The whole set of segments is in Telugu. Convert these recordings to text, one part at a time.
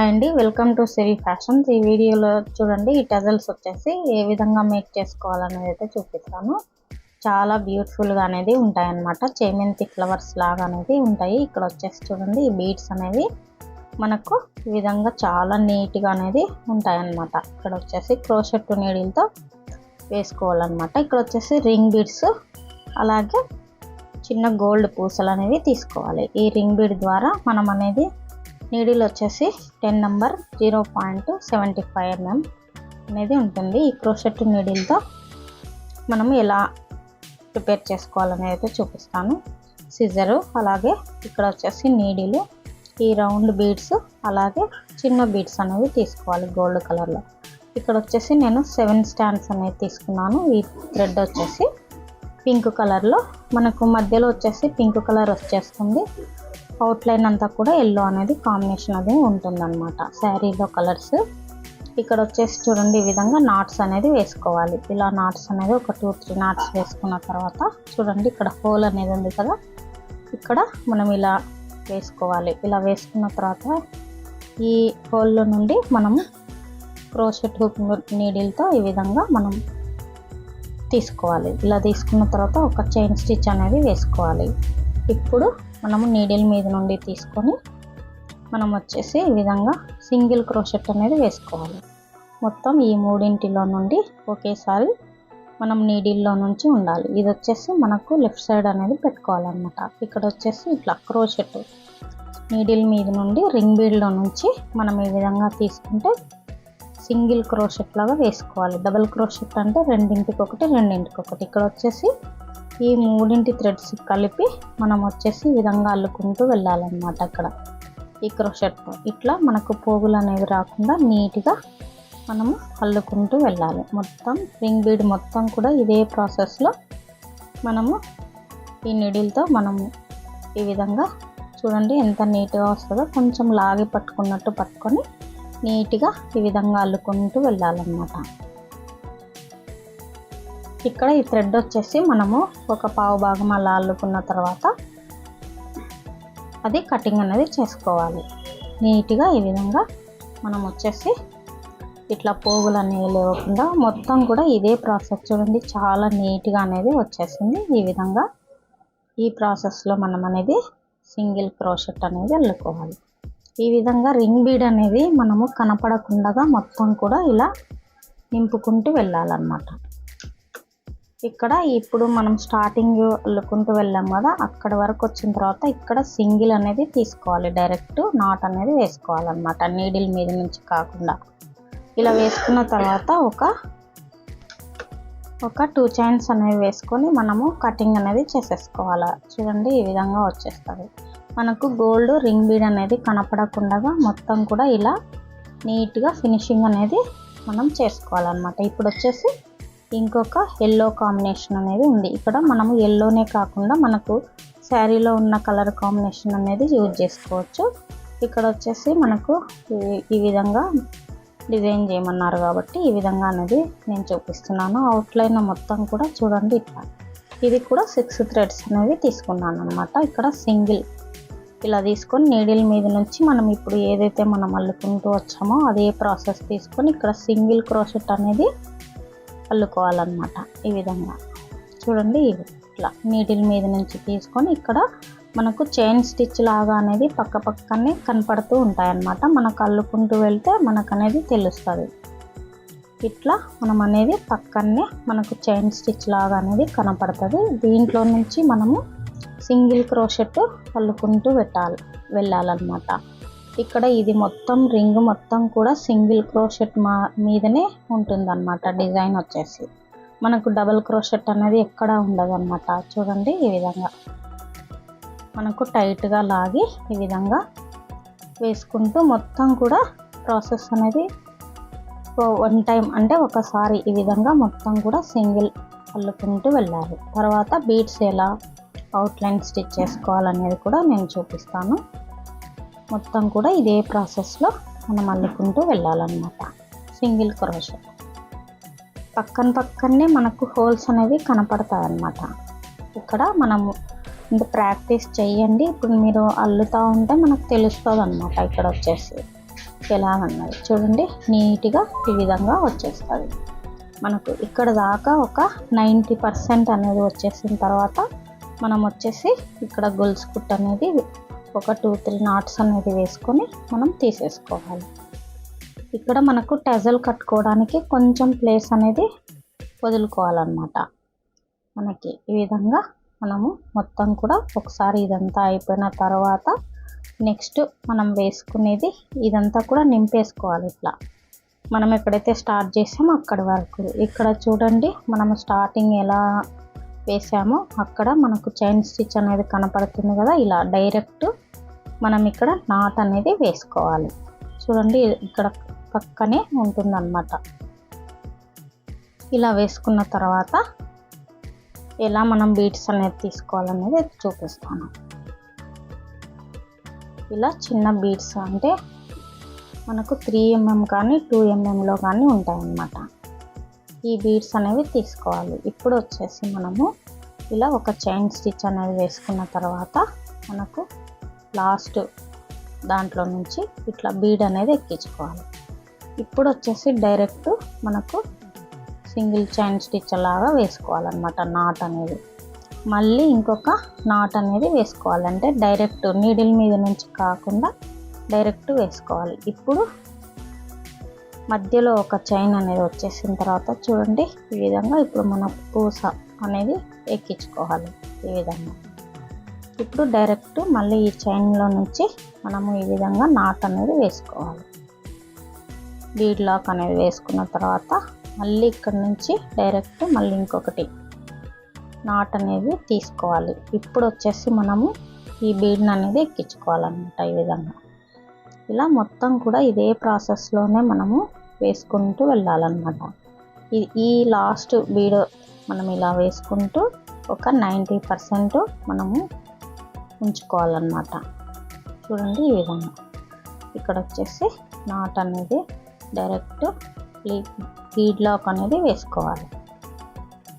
హాయ్ అండి, వెల్కమ్ టు సిరి ఫ్యాషన్స్. ఈ వీడియోలో చూడండి, ఈ టజల్స్ వచ్చేసి ఏ విధంగా మేక్ చేసుకోవాలనేది అయితే చూపిస్తాను. చాలా బ్యూటిఫుల్గా అనేది ఉంటాయన్నమాట. చేమంతి ఫ్లవర్స్ లాగా అనేది ఉంటాయి. ఇక్కడ వచ్చేసి చూడండి, ఈ బీడ్స్ అనేవి మనకు ఈ విధంగా చాలా నీట్గా అనేది ఉంటాయన్నమాట. ఇక్కడ వచ్చేసి క్రోషెట్ నీడిల్తో వేసుకోవాలన్నమాట. ఇక్కడ వచ్చేసి రింగ్ బీడ్స్, అలాగే చిన్న గోల్డ్ పూసలు అనేవి తీసుకోవాలి. ఈ రింగ్ బీడ్ ద్వారా మనం అనేది నీడిల్ వచ్చేసి 10 నంబర్ 0.75 mm అనేది ఉంటుంది. ఈ క్రోషెట్ నీడిల్తో మనం ఎలా ప్రిపేర్ చేసుకోవాలనేది అయితే చూపిస్తాను. సిజరు, అలాగే ఇక్కడ వచ్చేసి నీడిలు, ఈ రౌండ్ బీడ్స్, అలాగే చిన్న బీడ్స్ అనేవి తీసుకోవాలి గోల్డ్ కలర్లో. ఇక్కడ వచ్చేసి నేను 7 స్టాండ్స్ అనేది తీసుకున్నాను. ఈ థ్రెడ్ వచ్చేసి పింక్ కలర్లో, మనకు మధ్యలో వచ్చేసి పింక్ కలర్ వచ్చేస్తుంది. అవుట్లైన్ అంతా కూడా ఎల్లో అనేది కాంబినేషన్ అది ఉంటుందన్నమాట శారీలో కలర్స్. ఇక్కడ వచ్చేసి చూడండి, ఈ విధంగా నాట్స్ అనేది వేసుకోవాలి. ఇలా నాట్స్ అనేది ఒక 2-3 నాట్స్ వేసుకున్న తర్వాత చూడండి, ఇక్కడ హోల్ అనేది ఉంది కదా, ఇక్కడ మనం ఇలా వేసుకోవాలి. ఇలా వేసుకున్న తర్వాత ఈ హోల్లో నుండి మనము క్రోషెట్ హుక్ నీడిల్తో ఈ విధంగా మనం తీసుకోవాలి. ఇలా తీసుకున్న తర్వాత ఒక చైన్ స్టిచ్ అనేది వేసుకోవాలి. ఇప్పుడు మనము నీడిల్ మీద నుండి తీసుకొని మనం వచ్చేసి ఈ విధంగా సింగిల్ క్రోషెట్ అనేది వేసుకోవాలి. మొత్తం ఈ మూడింటిలో నుండి ఒకేసారి మనం నీడిల్లో నుంచి ఉండాలి. ఇది వచ్చేసి మనకు లెఫ్ట్ సైడ్ అనేది పెట్టుకోవాలన్నమాట. ఇక్కడ వచ్చేసి ఇట్లా క్రోషెట్ నీడిల్ మీద నుండి రింగ్ బీడ్లో నుంచి మనం ఈ విధంగా తీసుకుంటే సింగిల్ క్రోషెట్ లాగా వేసుకోవాలి. డబుల్ క్రోషెట్ అంటే రెండింటికి ఒకటి. ఇక్కడ వచ్చేసి ఈ మూడింటి థ్రెడ్స్ కలిపి మనం వచ్చేసి ఈ విధంగా అల్లుకుంటూ వెళ్ళాలన్నమాట. అక్కడ ఈ క్రోషెట్ ఇట్లా మనకు పోగులు అనేవి రాకుండా నీట్గా మనము అల్లుకుంటూ వెళ్ళాలి. మొత్తం రింగ్ బీడ్ మొత్తం కూడా ఇదే ప్రాసెస్లో మనము ఈ నీడిల్తో మనము ఈ విధంగా చూడండి ఎంత నీట్గా వస్తుందో. కొంచెం లాగి పట్టుకున్నట్టు పట్టుకొని నీట్గా ఈ విధంగా అల్లుకుంటూ వెళ్ళాలన్నమాట. ఇక్కడ ఈ థ్రెడ్ వచ్చేసి మనము ఒక పావు భాగం అలా అల్లుకున్న తర్వాత అది కటింగ్ అనేది చేసుకోవాలి. నీట్గా ఈ విధంగా మనం వచ్చేసి ఇట్లా పోగులు అనేవి లేకుండా మొత్తం కూడా ఇదే ప్రాసెస్ చూడండి, చాలా నీట్గా అనేది వచ్చేసింది. ఈ విధంగా ఈ ప్రాసెస్లో మనం అనేది సింగిల్ క్రోషెట్ అనేది అల్లుకోవాలి. ఈ విధంగా రింగ్ బీడ్ అనేది మనము కనపడకుండా మొత్తం కూడా ఇలా నింపుకుంటూ వెళ్ళాలన్నమాట. ఇక్కడ ఇప్పుడు మనం స్టార్టింగ్ అల్లుకుంటూ వెళ్ళాం కదా, అక్కడ వరకు వచ్చిన తర్వాత ఇక్కడ సింగిల్ అనేది తీసుకోవాలి. డైరెక్ట్ నాట్ అనేది వేసుకోవాలన్నమాట, నీడిల్ మీద నుంచి కాకుండా. ఇలా వేసుకున్న తర్వాత ఒక 2 చైన్స్ అనేవి వేసుకొని మనము కటింగ్ అనేది చేసేసుకోవాలి. చూడండి, ఈ విధంగా వచ్చేస్తుంది. మనకు గోల్డ్ రింగ్ బీడ్ అనేది కనపడకుండా మొత్తం కూడా ఇలా నీట్గా ఫినిషింగ్ అనేది మనం చేసుకోవాలన్నమాట. ఇప్పుడు వచ్చేసి ఇంకొక ఎల్లో కాంబినేషన్ అనేది ఉంది. ఇక్కడ మనము ఎల్లోనే కాకుండా మనకు శారీలో ఉన్న కలర్ కాంబినేషన్ అనేది యూజ్ చేసుకోవచ్చు. ఇక్కడ వచ్చేసి మనకు ఈ విధంగా డిజైన్ చేయమన్నారు కాబట్టి ఈ విధంగా అనేది నేను చూపిస్తున్నాను. అవుట్లైన్ మొత్తం కూడా చూడండి ఇట్లా. ఇది కూడా 6 థ్రెడ్స్ అనేవి తీసుకున్నాను అనమాట. ఇక్కడ సింగిల్ ఇలా తీసుకొని నీడిల్ మీద నుంచి మనం ఇప్పుడు ఏదైతే మనం అల్లుకుంటూ వచ్చామో అదే ప్రాసెస్ తీసుకొని ఇక్కడ సింగిల్ క్రోషెట్ అనేది అల్లుకోవాలన్నమాట. ఈ విధంగా చూడండి, ఇట్లా నీడిల్ మీద నుంచి తీసుకొని ఇక్కడ మనకు చైన్ స్టిచ్ లాగా అనేది పక్కనే కనపడుతూ ఉంటాయన్నమాట. మనకు అల్లుకుంటూ వెళ్తే మనకు అనేది తెలుస్తుంది. ఇట్లా మనం అనేది పక్కనే మనకు చైన్ స్టిచ్ లాగా అనేది కనపడుతుంది. దీంట్లో నుంచి మనము సింగిల్ క్రోషెట్ అల్లుకుంటూ వెళ్ళాలన్నమాట. ఇక్కడ ఇది మొత్తం రింగ్ మొత్తం కూడా సింగిల్ క్రోషెట్ మీదనే ఉంటుందన్నమాట. డిజైన్ వచ్చేసి మనకు డబుల్ క్రోషెట్ అనేది ఎక్కడ ఉండదన్నమాట. చూడండి, ఈ విధంగా మనకు టైట్గా లాగి ఈ విధంగా వేసుకుంటూ మొత్తం కూడా ప్రాసెస్ అనేది 1 టైం అంటే ఒకసారి ఈ విధంగా మొత్తం కూడా సింగిల్ అల్లుకుంటూ వెళ్ళాలి. తర్వాత బీడ్స్ ఎలా అవుట్లైన్ స్టిచ్ చేసుకోవాలనేది కూడా నేను చూపిస్తాను. మొత్తం కూడా ఇదే ప్రాసెస్లో మనం అల్లుకుంటూ వెళ్ళాలన్నమాట. సింగిల్ క్రోషెట్ పక్కనే మనకు హోల్స్ అనేవి కనపడతాయి అన్నమాట. ఇక్కడ మనము ఇంకా ప్రాక్టీస్ చేయండి. ఇప్పుడు మీరు అల్లుతూ ఉంటే మనకు తెలుస్తుంది అన్నమాట. ఇక్కడ వచ్చేసి ఎలాగన్నది చూడండి. నీట్గా ఈ విధంగా వచ్చేస్తుంది మనకు. ఇక్కడ దాకా ఒక 90% అనేది వచ్చేసిన తర్వాత మనం వచ్చేసి ఇక్కడ గొలుసు కుట్టు అనేది ఒక 2-3 నాట్స్ అనేది వేసుకొని మనం తీసేసుకోవాలి. ఇక్కడ మనకు టెజల్ కట్టుకోవడానికి కొంచెం ప్లేస్ అనేది వదులుకోవాలన్నమాట. మనకి ఈ విధంగా మనము మొత్తం కూడా ఒకసారి ఇదంతా అయిపోయిన తర్వాత నెక్స్ట్ మనం వేసుకునేది ఇదంతా కూడా నింపేసుకోవాలి. ఇట్లా మనం ఎక్కడైతే స్టార్ట్ చేసామో అక్కడి వరకు. ఇక్కడ చూడండి మనము స్టార్టింగ్ ఎలా వేసామో అక్కడ మనకు చైన్ స్టిచ్ అనేది కనపడుతుంది కదా. ఇలా డైరెక్ట్ మనం ఇక్కడ నాట్ అనేది వేసుకోవాలి. చూడండి ఇక్కడ పక్కనే ఉంటుందన్నమాట. ఇలా వేసుకున్న తర్వాత ఎలా మనం బీడ్స్ అనేది తీసుకోవాలనేది చూపిస్తాను. ఇలా చిన్న బీడ్స్ అంటే మనకు 3 mm కానీ 2 mmలో కానీ ఉంటాయన్నమాట. ఈ బీడ్స్ అనేవి తీసుకోవాలి. ఇప్పుడు వచ్చేసి మనము ఇలా ఒక చైన్ స్టిచ్ అనేది వేసుకున్న తర్వాత మనకు లాస్ట్ దాంట్లో నుంచి ఇట్లా బీడ్ అనేది ఎక్కించుకోవాలి. ఇప్పుడు వచ్చేసి డైరెక్ట్ మనకు సింగిల్ చైన్ స్టిచ్ లాగా వేసుకోవాలన్నమాట నాట్ అనేది. మళ్ళీ ఇంకొక నాట్ అనేది వేసుకోవాలంటే డైరెక్ట్ నీడిల్ మీద నుంచి కాకుండా డైరెక్ట్ వేసుకోవాలి. ఇప్పుడు మధ్యలో ఒక చైన్ అనేది వచ్చేసిన తర్వాత చూడండి ఈ విధంగా ఇప్పుడు మన పూస అనేది ఎక్కించుకోవాలి ఈ విధంగా. ఇప్పుడు డైరెక్ట్ మళ్ళీ ఈ చైన్లో నుంచి మనము ఈ విధంగా నాట్ అనేది వేసుకోవాలి. బీడ్ లాక్ అనేది వేసుకున్న తర్వాత మళ్ళీ ఇక్కడ నుంచి డైరెక్ట్ మళ్ళీ ఇంకొకటి నాట్ అనేది తీసుకోవాలి. ఇప్పుడు వచ్చేసి మనము ఈ బీడ్ని అనేది ఎక్కించుకోవాలన్నమాట ఈ విధంగా. ఇలా మొత్తం కూడా ఇదే ప్రాసెస్లోనే మనము వేసుకుంటూ వెళ్ళాలన్నమాట. ఈ లాస్ట్ బీడ్ మనం ఇలా వేసుకుంటూ ఒక 90% మనము ఉంచుకోవాలన్నమాట. చూడండి ఈ విధంగా. ఇక్కడ వచ్చేసి నాట్ అనేది డైరెక్ట్ బీడ్ లాక్ అనేది వేసుకోవాలి.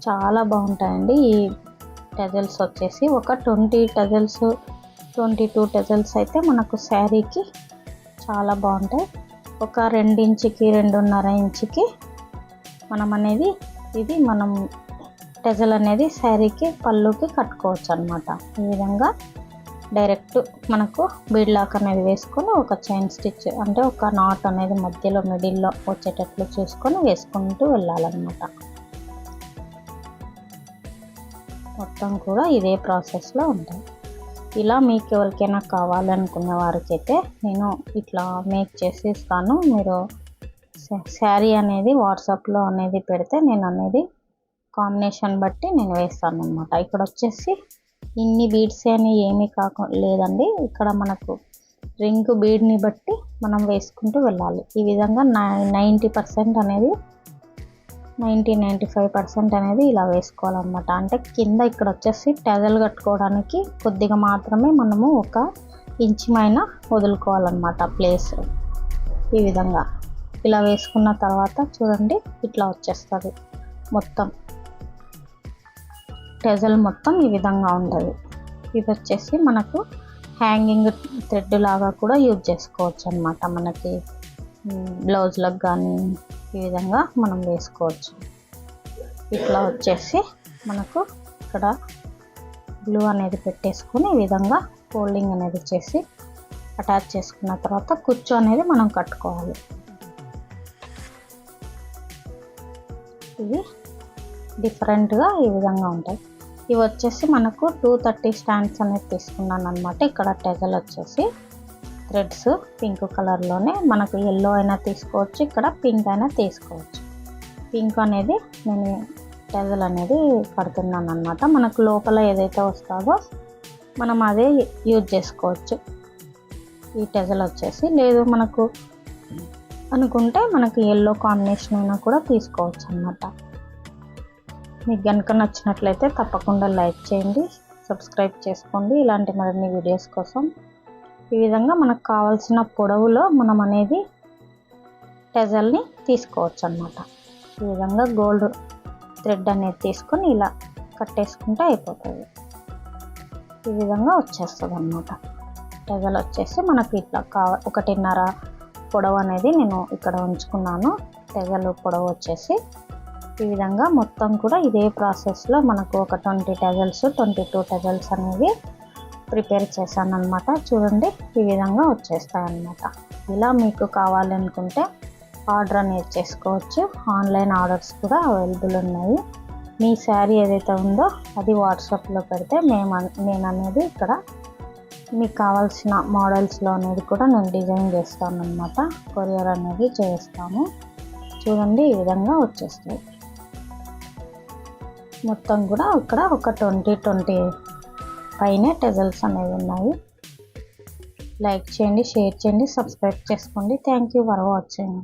చాలా బాగుంటాయండి ఈ టెజల్స్ వచ్చేసి. ఒక 20 టెజల్స్ 22 టెజల్స్ అయితే మనకు శారీకి చాలా బాగుంటాయి. ఒక 2 ఇంచుకి 2.5 ఇంచుకి మనం అనేది ఇది మనం టెజల్ అనేది శారీకి పళ్ళుకి కట్టుకోవచ్చు అన్నమాట. ఈ విధంగా డైరెక్ట్ మనకు బీడ్ లాక్ అనేది వేసుకొని ఒక చైన్ స్టిచ్ అంటే ఒక నాట్ అనేది మధ్యలో మిడిల్లో వచ్చేటట్లు చూసుకొని వేసుకుంటూ వెళ్ళాలన్నమాట. మొత్తం కూడా ఇదే ప్రాసెస్లో ఉంటాయి. ఇలా మీకు ఎవరికైనా కావాలనుకున్న వారికైతే నేను ఇట్లా మేక్ చేసి ఇస్తాను. మీరు శారీ అనేది వాట్సాప్లో అనేది పెడితే నేను అనేది కాంబినేషన్ బట్టి నేను వేస్తాను అన్నమాట. ఇక్కడ వచ్చేసి ఇన్ని బీడ్స్ అని ఏమీ లేదండి. ఇక్కడ మనకు రింగ్ బీడ్ని బట్టి మనం వేసుకుంటూ వెళ్ళాలి. ఈ విధంగా 90% అనేది 90-95% అనేది ఇలా వేసుకోవాలన్నమాట. అంటే కింద ఇక్కడ వచ్చేసి టెజల్ కట్టుకోవడానికి కొద్దిగా మాత్రమే మనము ఒక ఇంచుమైనా వదులుకోవాలన్నమాట ప్లేస్. ఈ విధంగా ఇలా వేసుకున్న తర్వాత చూడండి ఇట్లా వచ్చేస్తుంది మొత్తం టెజల్ మొత్తం ఈ విధంగా ఉంటుంది. ఇది వచ్చేసి మనకు హ్యాంగింగ్ థ్రెడ్ లాగా కూడా యూజ్ చేసుకోవచ్చు అన్నమాట. మనకి బ్లౌజ్లకు కానీ ఈ విధంగా మనం వేసుకోవచ్చు. ఇట్లా వచ్చేసి మనకు ఇక్కడ గ్లూ అనేది పెట్టేసుకొని ఈ విధంగా ఫోల్డింగ్ అనేది చేసి అటాచ్ చేసుకున్న తర్వాత కుచ్చు అనేది మనం కట్టుకోవాలి. ఇవి డిఫరెంట్గా ఈ విధంగా ఉంటాయి. ఇవి వచ్చేసి మనకు 230 స్టాండ్స్ అనేది తీసుకున్నాను అనమాట. ఇక్కడ టెజల్ వచ్చేసి థ్రెడ్స్ పింక్ కలర్లోనే మనకు ఎల్లో అయినా తీసుకోవచ్చు, ఇక్కడ పింక్ అయినా తీసుకోవచ్చు. పింక్ అనేది నేను టెజల్ అనేది కడుతున్నాను అనమాట. మనకు లోపల ఏదైతే వస్తుందో మనం అదే యూజ్ చేసుకోవచ్చు. ఈ టెజల్ వచ్చేసి లేదు మనకు అనుకుంటే మనకు ఎల్లో కాంబినేషన్ అయినా కూడా తీసుకోవచ్చు అన్నమాట. మీకు కనుక నచ్చినట్లయితే తప్పకుండా లైక్ చేయండి, సబ్స్క్రైబ్ చేసుకోండి ఇలాంటి మరిన్ని వీడియోస్ కోసం. ఈ విధంగా మనకు కావాల్సిన పొడవులో మనం అనేది టెజల్ని తీసుకోవచ్చు అన్నమాట. ఈ విధంగా గోల్డ్ థ్రెడ్ అనేది తీసుకొని ఇలా కట్టేసుకుంటే అయిపోతుంది. ఈ విధంగా వచ్చేస్తుంది అన్నమాట. టెజల్ వచ్చేసి మనకి ఇట్లా 1.5 పొడవు అనేది నేను ఇక్కడ ఉంచుకున్నాను. టెజల్ పొడవు వచ్చేసి ఈ విధంగా మొత్తం కూడా ఇదే ప్రాసెస్లో మనకు ఒక 20 టెజల్స్ 22 టెజల్స్ అనేవి ప్రిపేర్ చేశాను అనమాట. చూడండి ఈ విధంగా వచ్చేస్తాయి అన్నమాట. ఇలా మీకు కావాలనుకుంటే ఆర్డర్ అనేది చేసుకోవచ్చు. ఆన్లైన్ ఆర్డర్స్ కూడా అవైలబుల్ ఉన్నాయి. మీ శారీ ఏదైతే ఉందో అది వాట్సాప్లో పెడితే నేను అనేది ఇక్కడ మీకు కావాల్సిన మోడల్స్లో అనేది కూడా నేను డిజైన్ చేస్తాను అన్నమాట. కొరియర్ అనేది చేస్తాము. చూడండి ఈ విధంగా వచ్చేస్తాయి. మొత్తం కూడా ఇక్కడ ఒక 20 పైనే టెజల్స్ అనేవి ఉన్నాయి. లైక్ చేయండి, షేర్ చేయండి, సబ్స్క్రైబ్ చేసుకోండి. Thank you for watching.